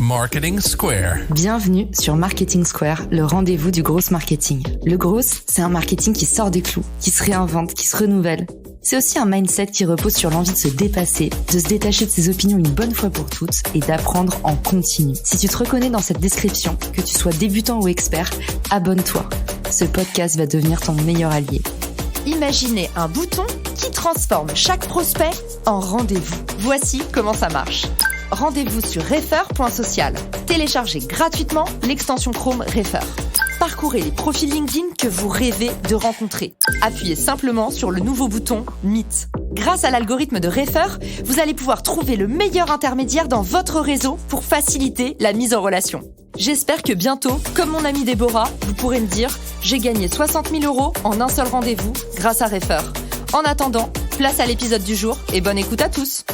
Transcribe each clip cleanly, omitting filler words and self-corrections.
Marketing Square. Bienvenue sur Marketing Square, le rendez-vous du gros marketing. Le gros, c'est un marketing qui sort des clous, qui se réinvente, qui se renouvelle. C'est aussi un mindset qui repose sur l'envie de se dépasser, de se détacher de ses opinions une bonne fois pour toutes et d'apprendre en continu. Si tu te reconnais dans cette description, que tu sois débutant ou expert, abonne-toi. Ce podcast va devenir ton meilleur allié. Imaginez un bouton qui transforme chaque prospect en rendez-vous. Voici comment ça marche. Rendez-vous sur refer.social. Téléchargez gratuitement l'extension Chrome Refer. Parcourez les profils LinkedIn que vous rêvez de rencontrer. Appuyez simplement sur le nouveau bouton Meet. Grâce à l'algorithme de Refer, vous allez pouvoir trouver le meilleur intermédiaire dans votre réseau pour faciliter la mise en relation. J'espère que bientôt, comme mon amie Déborah, vous pourrez me dire « J'ai gagné 60 000 € en un seul rendez-vous grâce à Refer ». En attendant, place à l'épisode du jour et bonne écoute à tous.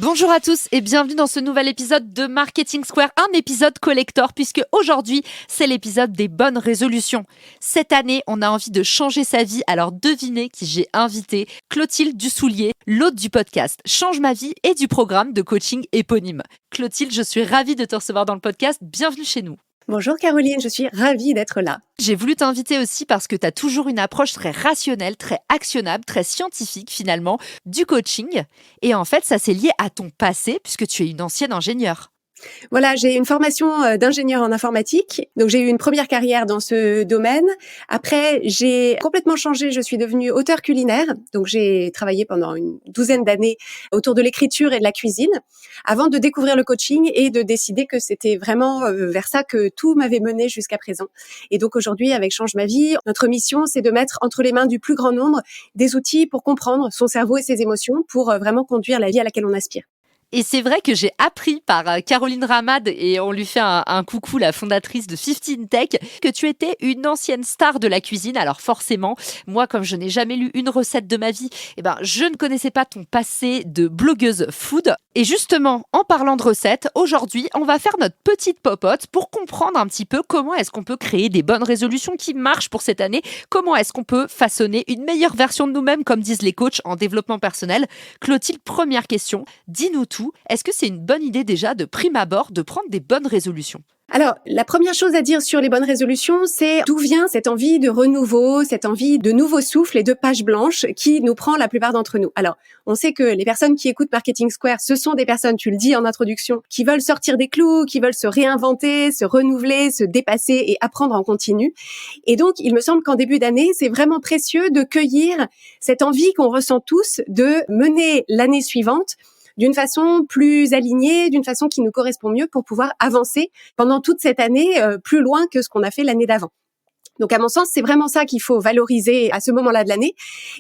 Bonjour à tous et bienvenue dans ce nouvel épisode de Marketing Square, un épisode collector puisque aujourd'hui c'est l'épisode des bonnes résolutions. Cette année, on a envie de changer sa vie, alors devinez qui j'ai invité, Clotilde Dussoulier, l'hôte du podcast Change ma vie et du programme de coaching éponyme. Clotilde, je suis ravie de te recevoir dans le podcast, bienvenue chez nous. Bonjour Caroline, je suis ravie d'être là. J'ai voulu t'inviter aussi parce que tu as toujours une approche très rationnelle, très actionnable, très scientifique finalement du coaching. Et en fait, ça c'est lié à ton passé puisque tu es une ancienne ingénieure. Voilà, j'ai une formation d'ingénieur en informatique. Donc, j'ai eu une première carrière dans ce domaine. Après, j'ai complètement changé. Je suis devenue auteure culinaire. Donc, j'ai travaillé pendant une douzaine d'années autour de l'écriture et de la cuisine avant de découvrir le coaching et de décider que c'était vraiment vers ça que tout m'avait mené jusqu'à présent. Et donc, aujourd'hui, avec Change ma vie, notre mission, c'est de mettre entre les mains du plus grand nombre des outils pour comprendre son cerveau et ses émotions pour vraiment conduire la vie à laquelle on aspire. Et c'est vrai que j'ai appris par Caroline Ramad, et on lui fait un coucou, la fondatrice de 15 Tech, que tu étais une ancienne star de la cuisine. Alors forcément, moi, comme je n'ai jamais lu une recette de ma vie, je ne connaissais pas ton passé de blogueuse food. Et justement, en parlant de recettes, aujourd'hui, on va faire notre petite popote pour comprendre un petit peu comment est-ce qu'on peut créer des bonnes résolutions qui marchent pour cette année, comment est-ce qu'on peut façonner une meilleure version de nous-mêmes, comme disent les coachs en développement personnel. Clotilde, première question, dis-nous tout. Est-ce que c'est une bonne idée déjà de prime abord de prendre des bonnes résolutions ? Alors, la première chose à dire sur les bonnes résolutions, c'est d'où vient cette envie de renouveau, cette envie de nouveau souffle et de page blanche qui nous prend la plupart d'entre nous. Alors, on sait que les personnes qui écoutent Marketing Square, ce sont des personnes, tu le dis en introduction, qui veulent sortir des clous, qui veulent se réinventer, se renouveler, se dépasser et apprendre en continu. Et donc, il me semble qu'en début d'année, c'est vraiment précieux de cueillir cette envie qu'on ressent tous de mener l'année suivante d'une façon plus alignée, d'une façon qui nous correspond mieux pour pouvoir avancer pendant toute cette année plus loin que ce qu'on a fait l'année d'avant. Donc, à mon sens, c'est vraiment ça qu'il faut valoriser à ce moment-là de l'année.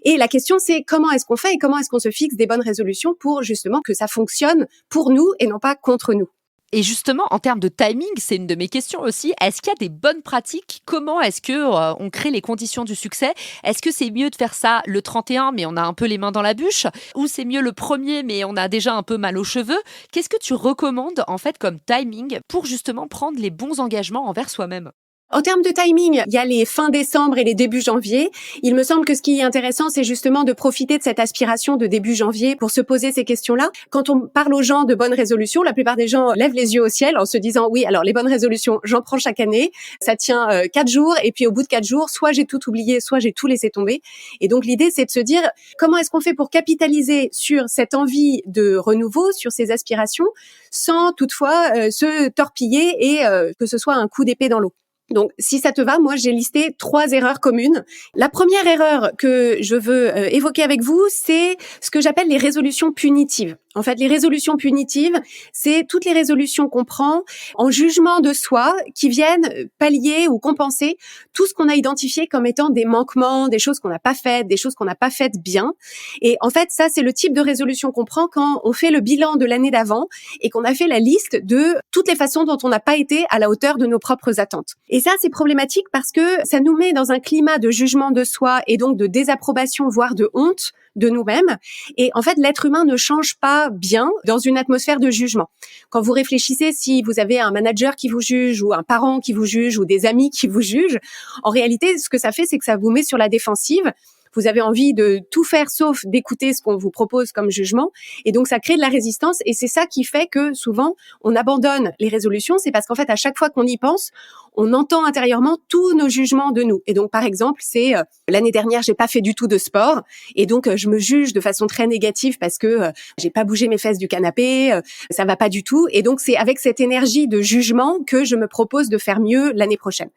Et la question, c'est comment est-ce qu'on fait et comment est-ce qu'on se fixe des bonnes résolutions pour justement que ça fonctionne pour nous et non pas contre nous. Et justement, en termes de timing, c'est une de mes questions aussi. Est-ce qu'il y a des bonnes pratiques ? Comment est-ce que on crée les conditions du succès ? Est-ce que c'est mieux de faire ça le 31, mais on a un peu les mains dans la bûche ? Ou c'est mieux le 1er, mais on a déjà un peu mal aux cheveux ? Qu'est-ce que tu recommandes en fait comme timing pour justement prendre les bons engagements envers soi-même ? En termes de timing, il y a les fins décembre et les débuts janvier. Il me semble que ce qui est intéressant, c'est justement de profiter de cette aspiration de début janvier pour se poser ces questions-là. Quand on parle aux gens de bonnes résolutions, la plupart des gens lèvent les yeux au ciel en se disant « Oui, alors les bonnes résolutions, j'en prends chaque année. Ça tient 4 jours et puis au bout de 4 jours, soit j'ai tout oublié, soit j'ai tout laissé tomber. » Et donc l'idée, c'est de se dire comment est-ce qu'on fait pour capitaliser sur cette envie de renouveau, sur ces aspirations, sans toutefois se torpiller et que ce soit un coup d'épée dans l'eau. Donc, si ça te va, moi, j'ai listé 3 erreurs communes. La première erreur que je veux évoquer avec vous, c'est ce que j'appelle les résolutions punitives. En fait, les résolutions punitives, c'est toutes les résolutions qu'on prend en jugement de soi qui viennent pallier ou compenser tout ce qu'on a identifié comme étant des manquements, des choses qu'on n'a pas faites, des choses qu'on n'a pas faites bien. Et en fait, ça, c'est le type de résolution qu'on prend quand on fait le bilan de l'année d'avant et qu'on a fait la liste de toutes les façons dont on n'a pas été à la hauteur de nos propres attentes. Et ça, c'est problématique parce que ça nous met dans un climat de jugement de soi et donc de désapprobation, voire de honte de nous-mêmes. Et en fait, l'être humain ne change pas bien dans une atmosphère de jugement. Quand vous réfléchissez, si vous avez un manager qui vous juge ou un parent qui vous juge ou des amis qui vous jugent, en réalité, ce que ça fait, c'est que ça vous met sur la défensive. vous avez envie de tout faire sauf d'écouter ce qu'on vous propose comme jugement. Et donc, ça crée de la résistance. Et c'est ça qui fait que souvent, on abandonne les résolutions. C'est parce qu'en fait, à chaque fois qu'on y pense, on entend intérieurement tous nos jugements de nous. Et donc, par exemple, c'est l'année dernière, j'ai pas fait du tout de sport. Et donc, je me juge de façon très négative parce que j'ai pas bougé mes fesses du canapé, ça va pas du tout. Et donc, c'est avec cette énergie de jugement que je me propose de faire mieux l'année prochaine.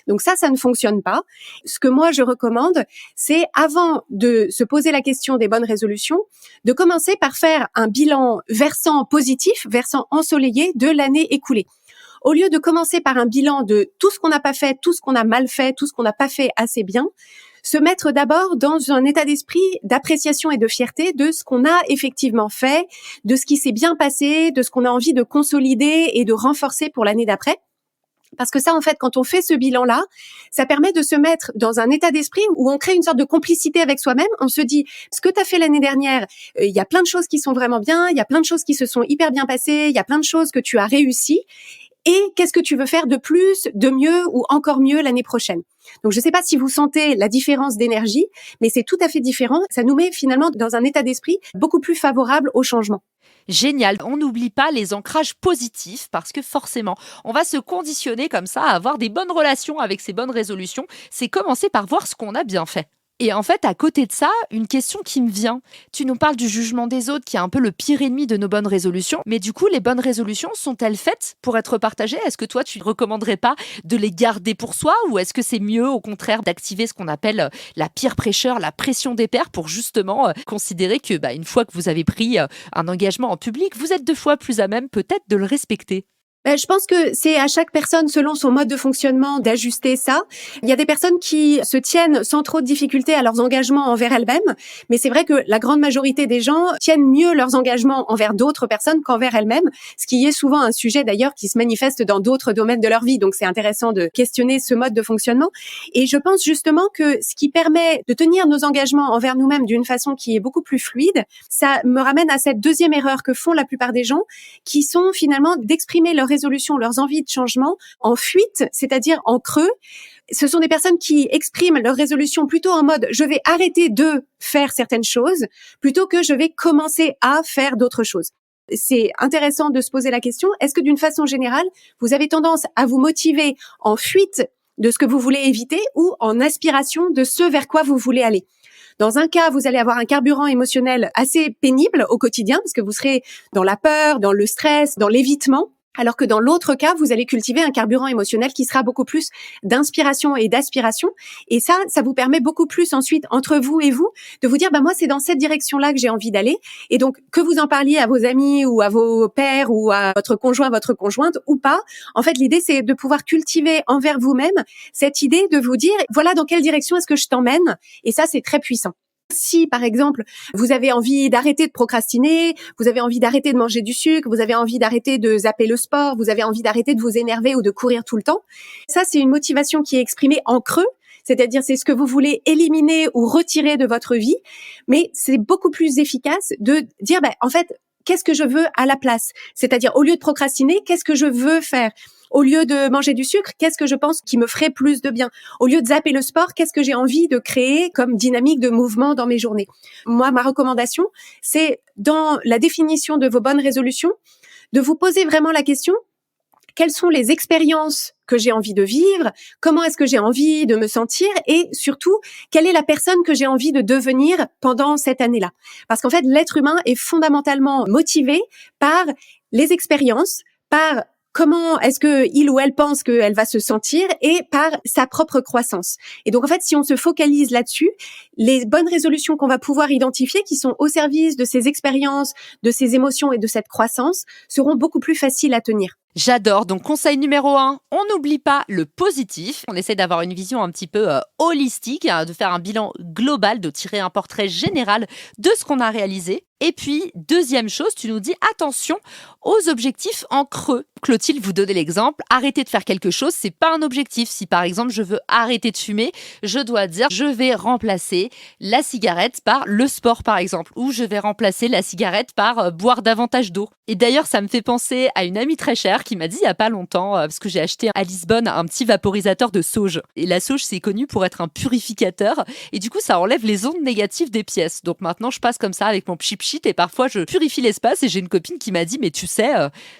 Donc ça ne fonctionne pas. Ce que moi, je recommande, c'est avant de se poser la question des bonnes résolutions, de commencer par faire un bilan versant positif, versant ensoleillé de l'année écoulée. Au lieu de commencer par un bilan de tout ce qu'on n'a pas fait, tout ce qu'on a mal fait, tout ce qu'on n'a pas fait assez bien, se mettre d'abord dans un état d'esprit d'appréciation et de fierté de ce qu'on a effectivement fait, de ce qui s'est bien passé, de ce qu'on a envie de consolider et de renforcer pour l'année d'après. Parce que ça, en fait, quand on fait ce bilan-là, ça permet de se mettre dans un état d'esprit où on crée une sorte de complicité avec soi-même. On se dit, ce que tu as fait l'année dernière, il y a plein de choses qui sont vraiment bien, il y a plein de choses qui se sont hyper bien passées, il y a plein de choses que tu as réussies. Et qu'est-ce que tu veux faire de plus, de mieux ou encore mieux l'année prochaine? Donc, je ne sais pas si vous sentez la différence d'énergie, mais c'est tout à fait différent. Ça nous met finalement dans un état d'esprit beaucoup plus favorable au changement. Génial. On n'oublie pas les ancrages positifs parce que forcément, on va se conditionner comme ça à avoir des bonnes relations avec ces bonnes résolutions. C'est commencer par voir ce qu'on a bien fait. Et en fait, à côté de ça, une question qui me vient. Tu nous parles du jugement des autres qui est un peu le pire ennemi de nos bonnes résolutions. Mais du coup, les bonnes résolutions sont-elles faites pour être partagées? Est-ce que toi, tu ne recommanderais pas de les garder pour soi ou est-ce que c'est mieux, au contraire, d'activer ce qu'on appelle la peer pressure, la pression des pairs pour justement considérer que une fois que vous avez pris un engagement en public, vous êtes 2 fois plus à même peut-être de le respecter? Je pense que c'est à chaque personne, selon son mode de fonctionnement, d'ajuster ça. Il y a des personnes qui se tiennent sans trop de difficultés à leurs engagements envers elles-mêmes, mais c'est vrai que la grande majorité des gens tiennent mieux leurs engagements envers d'autres personnes qu'envers elles-mêmes, ce qui est souvent un sujet d'ailleurs qui se manifeste dans d'autres domaines de leur vie. Donc c'est intéressant de questionner ce mode de fonctionnement. Et je pense justement que ce qui permet de tenir nos engagements envers nous-mêmes d'une façon qui est beaucoup plus fluide, ça me ramène à cette deuxième erreur que font la plupart des gens, qui sont finalement d'exprimer leur résolutions, leurs envies de changement en fuite, c'est-à-dire en creux. Ce sont des personnes qui expriment leurs résolutions plutôt en mode « je vais arrêter de faire certaines choses » plutôt que « je vais commencer à faire d'autres choses ». C'est intéressant de se poser la question, est-ce que d'une façon générale, vous avez tendance à vous motiver en fuite de ce que vous voulez éviter ou en aspiration de ce vers quoi vous voulez aller? Dans un cas, vous allez avoir un carburant émotionnel assez pénible au quotidien parce que vous serez dans la peur, dans le stress, dans l'évitement. Alors que dans l'autre cas, vous allez cultiver un carburant émotionnel qui sera beaucoup plus d'inspiration et d'aspiration. Et ça vous permet beaucoup plus ensuite, entre vous et vous, de vous dire, moi, c'est dans cette direction-là que j'ai envie d'aller. Et donc, que vous en parliez à vos amis ou à vos pairs ou à votre conjoint, votre conjointe ou pas, en fait, l'idée, c'est de pouvoir cultiver envers vous-même cette idée de vous dire, voilà dans quelle direction est-ce que je t'emmène. Et ça, c'est très puissant. Si, par exemple, vous avez envie d'arrêter de procrastiner, vous avez envie d'arrêter de manger du sucre, vous avez envie d'arrêter de zapper le sport, vous avez envie d'arrêter de vous énerver ou de courir tout le temps, ça, c'est une motivation qui est exprimée en creux, c'est-à-dire c'est ce que vous voulez éliminer ou retirer de votre vie, mais c'est beaucoup plus efficace de dire, en fait, qu'est-ce que je veux à la place? C'est-à-dire, au lieu de procrastiner, qu'est-ce que je veux faire? Au lieu de manger du sucre, qu'est-ce que je pense qui me ferait plus de bien? Au lieu de zapper le sport, qu'est-ce que j'ai envie de créer comme dynamique de mouvement dans mes journées? Moi, ma recommandation, c'est dans la définition de vos bonnes résolutions, de vous poser vraiment la question, quelles sont les expériences que j'ai envie de vivre? Comment est-ce que j'ai envie de me sentir? Et surtout, quelle est la personne que j'ai envie de devenir pendant cette année-là? Parce qu'en fait, l'être humain est fondamentalement motivé par les expériences, par comment est-ce que il ou elle pense qu'elle va se sentir et par sa propre croissance. Et donc, en fait, si on se focalise là-dessus, les bonnes résolutions qu'on va pouvoir identifier, qui sont au service de ces expériences, de ces émotions et de cette croissance, seront beaucoup plus faciles à tenir. J'adore. Donc, conseil numéro 1, on n'oublie pas le positif. On essaie d'avoir une vision un petit peu holistique, de faire un bilan global, de tirer un portrait général de ce qu'on a réalisé. Et puis, deuxième chose, tu nous dis attention aux objectifs en creux. Clotilde vous donnait l'exemple, arrêter de faire quelque chose, c'est pas un objectif. Si par exemple, je veux arrêter de fumer, je dois dire je vais remplacer la cigarette par le sport par exemple, ou je vais remplacer la cigarette par boire davantage d'eau. Et d'ailleurs, ça me fait penser à une amie très chère remarque, il m'a dit il y a pas longtemps, parce que j'ai acheté à Lisbonne un petit vaporisateur de sauge. Et la sauge, c'est connu pour être un purificateur. Et du coup, ça enlève les ondes négatives des pièces. Donc maintenant, je passe comme ça avec mon pchit et parfois, je purifie l'espace. Et j'ai une copine qui m'a dit, mais tu sais,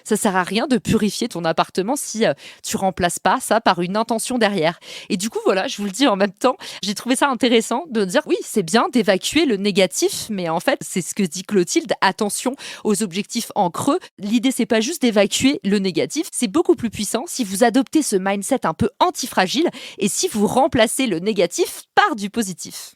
ça sert à rien de purifier ton appartement si tu remplaces pas ça par une intention derrière. Et du coup, voilà, je vous le dis en même temps, j'ai trouvé ça intéressant de dire, oui, c'est bien d'évacuer le négatif, mais en fait, c'est ce que dit Clotilde, attention aux objectifs en creux. L'idée, c'est pas juste d'évacuer le négatif, c'est beaucoup plus puissant si vous adoptez ce mindset un peu antifragile et si vous remplacez le négatif par du positif.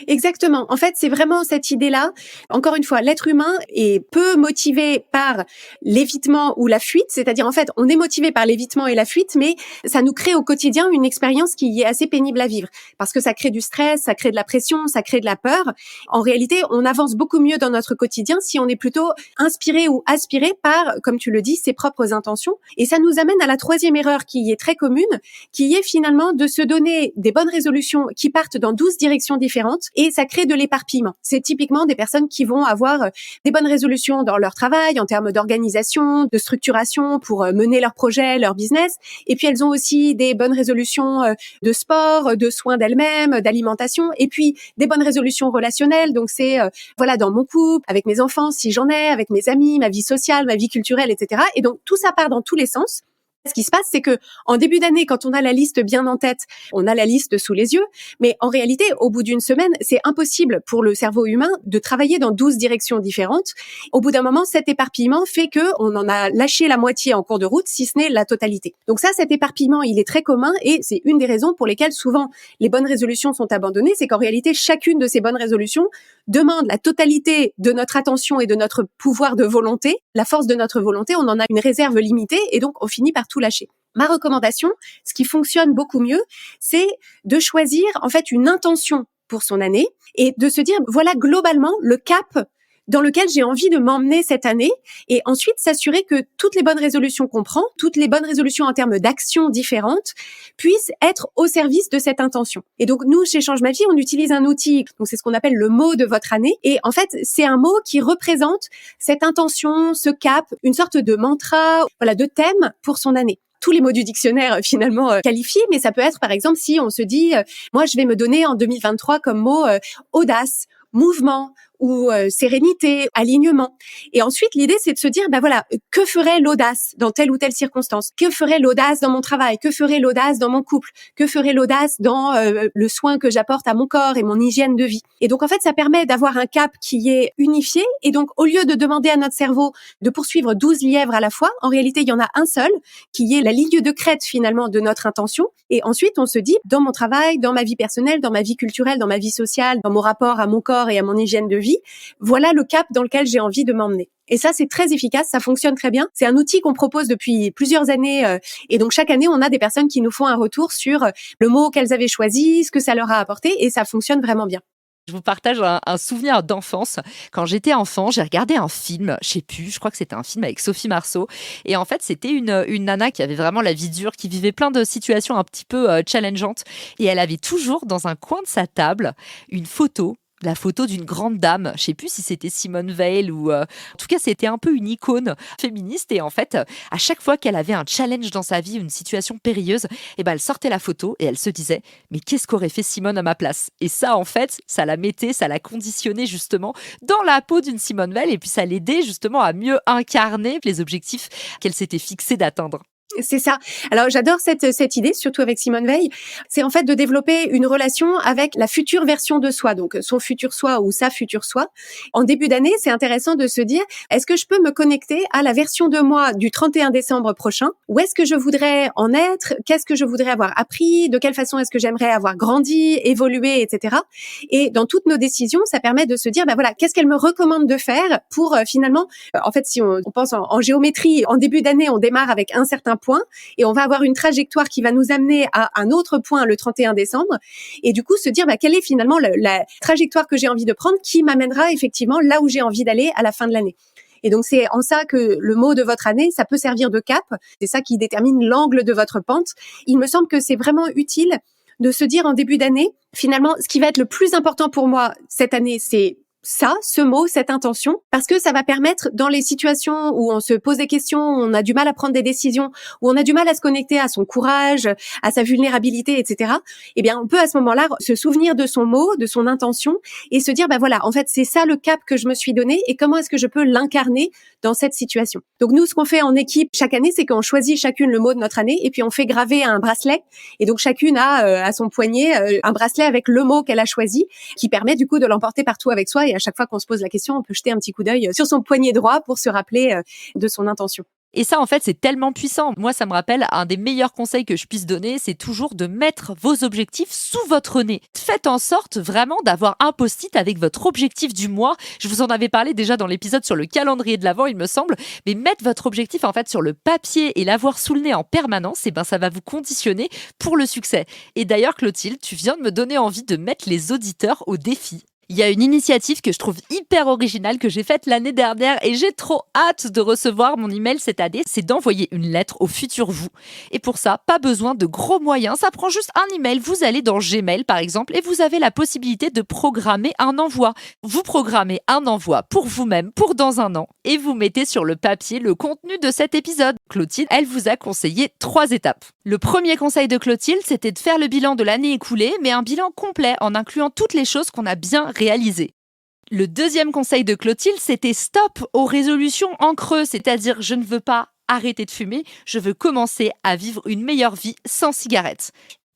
Exactement. En fait, c'est vraiment cette idée-là. Encore une fois, l'être humain est peu motivé par l'évitement ou la fuite. C'est-à-dire, en fait, on est motivé par l'évitement et la fuite, mais ça nous crée au quotidien une expérience qui est assez pénible à vivre. Parce que ça crée du stress, ça crée de la pression, ça crée de la peur. En réalité, on avance beaucoup mieux dans notre quotidien si on est plutôt inspiré ou aspiré par, comme tu le dis, ses propres intentions. Et ça nous amène à la troisième erreur qui est très commune, qui est finalement de se donner des bonnes résolutions qui partent dans 12 directions différentes. Et ça crée de l'éparpillement. C'est typiquement des personnes qui vont avoir des bonnes résolutions dans leur travail, en termes d'organisation, de structuration pour mener leur projet, leur business. Et puis elles ont aussi des bonnes résolutions de sport, de soins d'elles-mêmes, d'alimentation. Et puis des bonnes résolutions relationnelles. Donc c'est voilà, dans mon couple, avec mes enfants si j'en ai, avec mes amis, ma vie sociale, ma vie culturelle, etc. Et donc tout ça part dans tous les sens. Ce qui se passe, c'est que en début d'année, quand on a la liste bien en tête, on a la liste sous les yeux, mais en réalité, au bout d'une semaine, c'est impossible pour le cerveau humain de travailler dans 12 directions différentes. Au bout d'un moment, cet éparpillement fait que on en a lâché la moitié en cours de route, si ce n'est la totalité. Donc ça, cet éparpillement, il est très commun et c'est une des raisons pour lesquelles souvent les bonnes résolutions sont abandonnées, c'est qu'en réalité, chacune de ces bonnes résolutions demande la totalité de notre attention et de notre pouvoir de volonté. La force de notre volonté, on en a une réserve limitée et donc on finit par tout lâcher. Ma recommandation, ce qui fonctionne beaucoup mieux, c'est de choisir en fait une intention pour son année et de se dire voilà globalement le cap dans lequel j'ai envie de m'emmener cette année et ensuite s'assurer que toutes les bonnes résolutions qu'on prend, toutes les bonnes résolutions en termes d'actions différentes puissent être au service de cette intention. Et donc nous, chez Change ma vie, on utilise un outil, donc c'est ce qu'on appelle le mot de votre année et en fait, c'est un mot qui représente cette intention, ce cap, une sorte de mantra, voilà, de thème pour son année. Tous les mots du dictionnaire finalement qualifient, mais ça peut être par exemple si on se dit moi je vais me donner en 2023 comme mot audace, mouvement ou sérénité, alignement. Et ensuite, l'idée, c'est de se dire, voilà, que ferait l'audace dans telle ou telle circonstance? Que ferait l'audace dans mon travail? Que ferait l'audace dans mon couple? Que ferait l'audace dans le soin que j'apporte à mon corps et mon hygiène de vie? Et donc, en fait, ça permet d'avoir un cap qui est unifié. Et donc, au lieu de demander à notre cerveau de poursuivre 12 lièvres à la fois, en réalité, il y en a un seul qui est la ligne de crête, finalement, de notre intention. Et ensuite, on se dit, dans mon travail, dans ma vie personnelle, dans ma vie culturelle, dans ma vie sociale, dans mon rapport à mon corps et à mon hygiène de vie, voilà le cap dans lequel j'ai envie de m'emmener. Et ça, c'est très efficace, ça fonctionne très bien. C'est un outil qu'on propose depuis plusieurs années. Et donc, chaque année, on a des personnes qui nous font un retour sur le mot qu'elles avaient choisi, ce que ça leur a apporté, et ça fonctionne vraiment bien. Je vous partage un souvenir d'enfance. Quand j'étais enfant, j'ai regardé un film, je crois que c'était un film avec Sophie Marceau. Et en fait, c'était une nana qui avait vraiment la vie dure, qui vivait plein de situations un petit peu challengeantes. Et elle avait toujours dans un coin de sa table une photo, la photo d'une grande dame. Je sais plus si c'était Simone Veil ou en tout cas c'était un peu une icône féministe et en fait à chaque fois qu'elle avait un challenge dans sa vie, une situation périlleuse, elle sortait la photo et elle se disait mais qu'est-ce qu'aurait fait Simone à ma place? Et ça en fait, ça la conditionnait justement dans la peau d'une Simone Veil et puis ça l'aidait justement à mieux incarner les objectifs qu'elle s'était fixés d'atteindre. C'est ça. Alors, j'adore cette idée, surtout avec Simone Veil. C'est en fait de développer une relation avec la future version de soi, donc son futur soi ou sa future soi. En début d'année, c'est intéressant de se dire, est-ce que je peux me connecter à la version de moi du 31 décembre prochain? Où est-ce que je voudrais en être? Qu'est-ce que je voudrais avoir appris? De quelle façon est-ce que j'aimerais avoir grandi, évolué, etc. Et dans toutes nos décisions, ça permet de se dire, voilà, qu'est-ce qu'elle me recommande de faire pour finalement, en fait, si on pense en géométrie, en début d'année, on démarre avec un certain point et on va avoir une trajectoire qui va nous amener à un autre point le 31 décembre et du coup se dire quelle est finalement la trajectoire que j'ai envie de prendre qui m'amènera effectivement là où j'ai envie d'aller à la fin de l'année. Et donc c'est en ça que le mot de votre année, ça peut servir de cap, c'est ça qui détermine l'angle de votre pente. Il me semble que c'est vraiment utile de se dire en début d'année, finalement ce qui va être le plus important pour moi cette année, c'est ce mot, cette intention, parce que ça va permettre dans les situations où on se pose des questions, où on a du mal à prendre des décisions, où on a du mal à se connecter à son courage, à sa vulnérabilité, etc. Eh bien, on peut à ce moment-là se souvenir de son mot, de son intention et se dire, voilà, en fait, c'est ça le cap que je me suis donné et comment est-ce que je peux l'incarner dans cette situation. Donc nous, ce qu'on fait en équipe chaque année, c'est qu'on choisit chacune le mot de notre année et puis on fait graver un bracelet. Et donc chacune a à son poignet un bracelet avec le mot qu'elle a choisi, qui permet du coup de l'emporter partout avec soi. Et à chaque fois qu'on se pose la question, on peut jeter un petit coup d'œil sur son poignet droit pour se rappeler de son intention. Et ça, en fait, c'est tellement puissant. Moi, ça me rappelle un des meilleurs conseils que je puisse donner, c'est toujours de mettre vos objectifs sous votre nez. Faites en sorte vraiment d'avoir un post-it avec votre objectif du mois. Je vous en avais parlé déjà dans l'épisode sur le calendrier de l'Avent, il me semble. Mais mettre votre objectif, en fait, sur le papier et l'avoir sous le nez en permanence, ça va vous conditionner pour le succès. Et d'ailleurs, Clotilde, tu viens de me donner envie de mettre les auditeurs au défi. Il y a une initiative que je trouve hyper originale que j'ai faite l'année dernière et j'ai trop hâte de recevoir mon email cette année, c'est d'envoyer une lettre au futur vous. Et pour ça, pas besoin de gros moyens, ça prend juste un email, vous allez dans Gmail par exemple et vous avez la possibilité de programmer un envoi. Vous programmez un envoi pour vous-même, pour dans un an et vous mettez sur le papier le contenu de cet épisode. Clotilde, elle vous a conseillé 3 étapes. Le premier conseil de Clotilde, c'était de faire le bilan de l'année écoulée, mais un bilan complet en incluant toutes les choses qu'on a bien réalisées. Le deuxième conseil de Clotilde, c'était stop aux résolutions en creux, c'est-à-dire je ne veux pas arrêter de fumer, je veux commencer à vivre une meilleure vie sans cigarettes.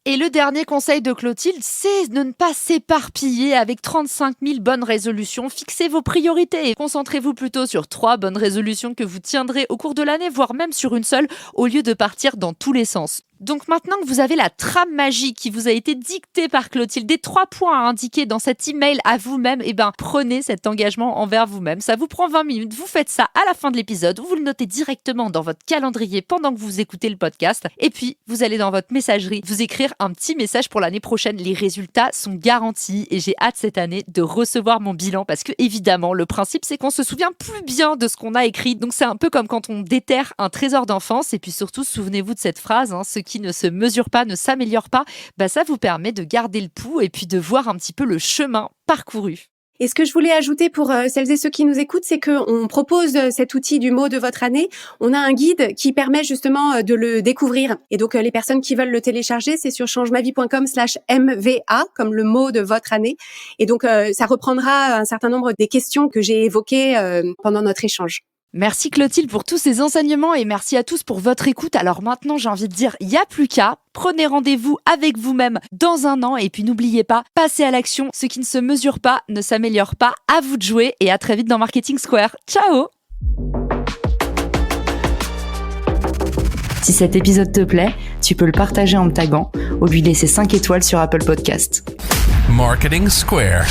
Et le dernier conseil de Clotilde, c'est de ne pas s'éparpiller avec 35 000 bonnes résolutions. Fixez vos priorités et concentrez-vous plutôt sur 3 bonnes résolutions que vous tiendrez au cours de l'année, voire même sur une seule, au lieu de partir dans tous les sens. Donc maintenant que vous avez la trame magique qui vous a été dictée par Clotilde, des 3 points à indiquer dans cet email à vous-même, prenez cet engagement envers vous-même. Ça vous prend 20 minutes, vous faites ça à la fin de l'épisode, vous le notez directement dans votre calendrier pendant que vous écoutez le podcast, et puis vous allez dans votre messagerie vous écrire un petit message pour l'année prochaine. Les résultats sont garantis et j'ai hâte cette année de recevoir mon bilan parce que évidemment, le principe c'est qu'on se souvient plus bien de ce qu'on a écrit. Donc c'est un peu comme quand on déterre un trésor d'enfance et puis surtout souvenez-vous de cette phrase, ce qui ne se mesure pas, ne s'améliore pas, ça vous permet de garder le pouls et puis de voir un petit peu le chemin parcouru. Et ce que je voulais ajouter pour celles et ceux qui nous écoutent, c'est qu'on propose cet outil du mot de votre année. On a un guide qui permet justement de le découvrir. Et donc, les personnes qui veulent le télécharger, c'est sur changemavie.com/MVA, comme le mot de votre année. Et donc, ça reprendra un certain nombre des questions que j'ai évoquées pendant notre échange. Merci Clotilde pour tous ces enseignements et merci à tous pour votre écoute. Alors maintenant, j'ai envie de dire, il n'y a plus qu'à. Prenez rendez-vous avec vous-même dans un an et puis n'oubliez pas, passez à l'action. Ce qui ne se mesure pas ne s'améliore pas. À vous de jouer et à très vite dans Marketing Square. Ciao! Si cet épisode te plaît, tu peux le partager en me taguant ou lui laisser 5 étoiles sur Apple Podcast. Marketing Square.